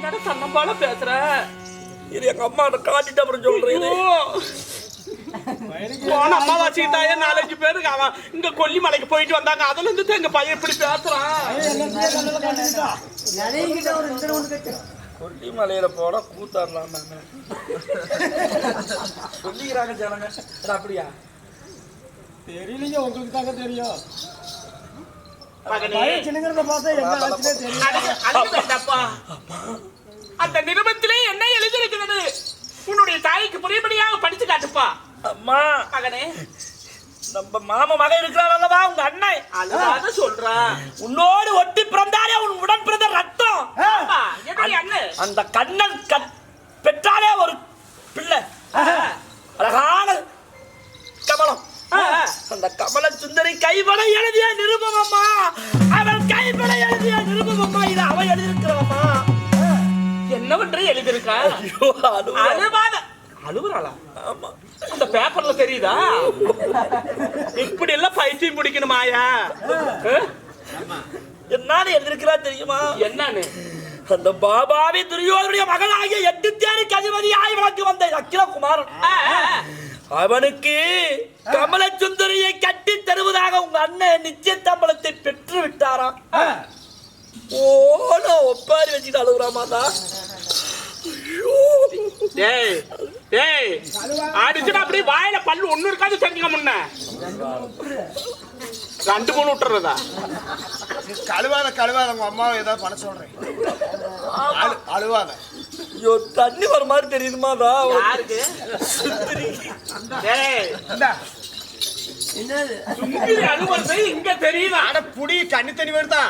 என்னடா தன்னம்பால பேசுற? இது எங்க அம்மா காட்டிட்டு அப்புறம் சொல்றேன். போன அம்மாவாசி தாயே 4-5 பேருக்கு அவன் இங்க கொல்லிமலைக்கு போயிட்டு வந்தாங்க. அதுல இருந்து எங்க பையன் இப்படி பேசுறான். கொல்லிமலையில போனா கூத்தாடலாம் சொல்லிக்கிறாங்க ஜனங்க. அப்படியா? தெரியலீங்க, உங்களுக்கு தாங்க தெரியும். அந்த நிருபத்திலே என்ன எழுதியிருக்கிறது? உன்னுடைய தாய்க்கு புரியபடியாக படிச்சு காட்டுப்பா. அம்மா மகனே, நம்ம மாமா மகன் இருக்கிறார் அல்லவா உங்க அண்ணன், அழுவாத சொல்றான். உன்னோடு ஒட்டி பிறந்தாலே உன் உடன் பிறந்த ரத்தம். அண்ணன் அந்த கண்ணன் பெற்றாலே ஒரு பிள்ளை, அழகான கமலம். அந்த கமல சுந்தரி கைப்பட எழுதிய நிருபம் அம்மா. அவள் கைப்பட எழுதிய நிருபம் அம்மா. இது அவ எழுதியிருக்கிறவம்மா. என்னவென்று எழுதியிருக்கா? அழுவாத. அழுவுறாளா? ஆமா. அந்த பேப்பர்ல தெரியுதா? இப்படி எல்லாம் பைத்தியம் பிடிக்கணுமாயா? என்னன்னு எழுதியிருக்கிறா தெரியுமா? என்னன்னு? அந்த பாபாவி துரியோதனுடைய மகனாகிய 8 தேருக்கு அதிபதி ஆய்வனுக்கு வந்த அக்கிரகுமாரன், அவனுக்கு கமல சுந்தரியை கட்டி தருவதாக உங்க அண்ணன் நிச்சயத்தம்பலத்தை பெற்று விட்டாராம். ஓ, ஒப்பாரி வச்சுட்டு அழுகுறாமாதா. அடிச்சுட்டு அப்படியே வாயில பல்லு ஒண்ணு இருக்காது செஞ்சுக்க முன்ன 2-3 விட்டுறதா? கழுவாத உங்க அம்மாவை ஏதாவது பண்ண சொல்றேன். அழுவாத. ஐயோ, தண்ணி வர மாதிரி தெரியுதுமாதா. யாருக்கு? அழுவது இங்க தெரியுதா? புடி கண்ணி தண்ணி வருதா?